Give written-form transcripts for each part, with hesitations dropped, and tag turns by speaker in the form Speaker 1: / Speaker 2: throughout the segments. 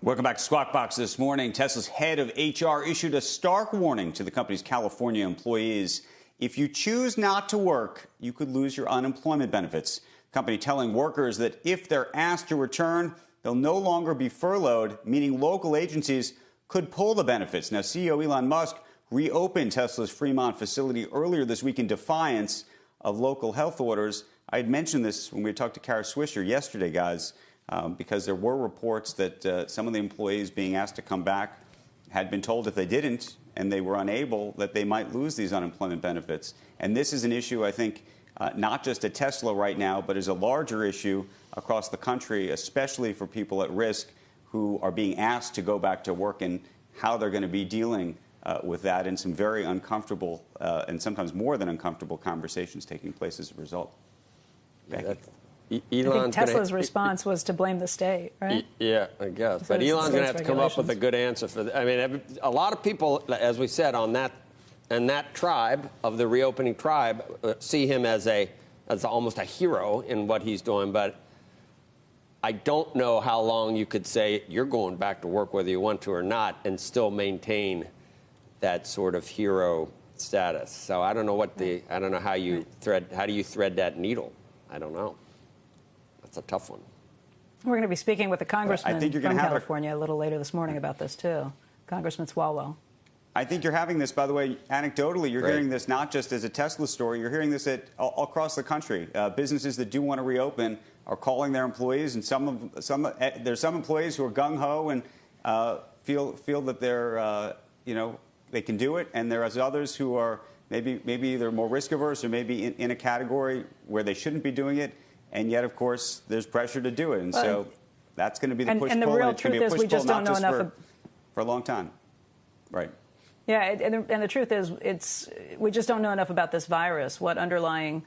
Speaker 1: Welcome back to Squawk Box this morning. Tesla's head of HR issued a stark warning to the company's California employees. If you choose not to work, you could lose your unemployment benefits. The company telling workers that if they're asked to return, they'll no longer be furloughed, meaning local agencies could pull the benefits. Now, CEO Elon Musk reopened Tesla's Fremont facility earlier this week in defiance of local health orders. I had mentioned this when we talked to Kara Swisher yesterday, guys. Because there were reports that some of the employees being asked to come back had been told if they didn't and they were unable that they might lose these unemployment benefits. And this is an issue, I think, not just at Tesla right now, but is a larger issue across the country, especially for people at risk who are being asked to go back to work and how they're going to be dealing with that, and some very uncomfortable and sometimes more than uncomfortable conversations taking place as a result.
Speaker 2: Yeah,
Speaker 3: I think Tesla's response was to blame the state, right?
Speaker 2: Yeah, I guess. But Elon's going to have to come up with a good answer for that. I mean, a lot of people, as we said, on that tribe of the reopening tribe, see him as almost a hero in what he's doing. But I don't know how long you could say you're going back to work whether you want to or not and still maintain that sort of hero status. So I don't know how do you thread that needle? I don't know. That's a tough one.
Speaker 3: We're going to be speaking with the congressman from California a little later this morning about this, too. Congressman Swalwell.
Speaker 1: I think you're having this, by the way, anecdotally, you're hearing this not just as a Tesla story, you're hearing this all across the country. Businesses that do want to reopen are calling their employees, and there's some employees who are gung-ho and feel that they're, they can do it, and there's others who are maybe either more risk-averse or maybe in a category where they shouldn't be doing it. And yet, of course, there's pressure to do it. And so that's going to be the push-pull.
Speaker 3: And the real truth is we just don't know enough
Speaker 1: for a long time. Right.
Speaker 3: Yeah, and the truth is we just don't know enough about this virus, what underlying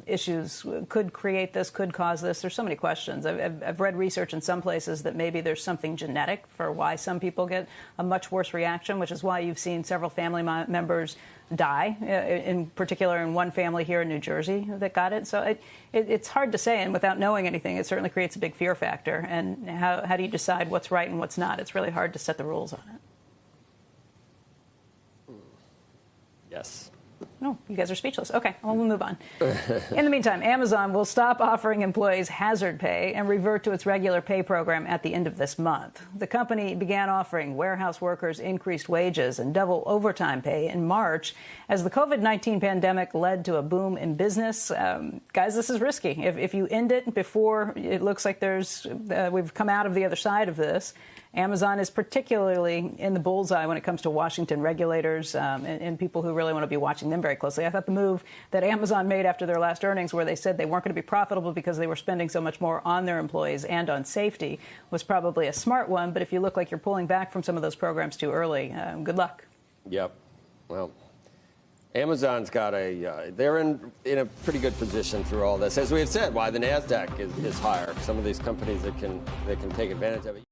Speaker 3: issues could create this, could cause this. There's so many questions. I've read research in some places that maybe there's something genetic for why some people get a much worse reaction, which is why you've seen several family members die, in particular in one family here in New Jersey that got it. So it's hard to say, and without knowing anything, it certainly creates a big fear factor. And how do you decide what's right and what's not? It's really hard to set the rules on it.
Speaker 2: Yes.
Speaker 3: No, you guys are speechless. Okay, well, we'll move on. In the meantime, Amazon will stop offering employees hazard pay and revert to its regular pay program at the end of this month. The company began offering warehouse workers increased wages and double overtime pay in March as the COVID-19 pandemic led to a boom in business. Guys, this is risky. If you end it before it looks like we've come out of the other side of this, Amazon is particularly in the bullseye when it comes to Washington regulators and people who really want to be watching them very closely. I thought the move that Amazon made after their last earnings, where they said they weren't going to be profitable because they were spending so much more on their employees and on safety, was probably a smart one. But if you look like you're pulling back from some of those programs too early, good luck.
Speaker 2: Yep. Well, Amazon's got they're in a pretty good position through all this. As we have said, why the NASDAQ is higher. Some of these companies that can take advantage of it.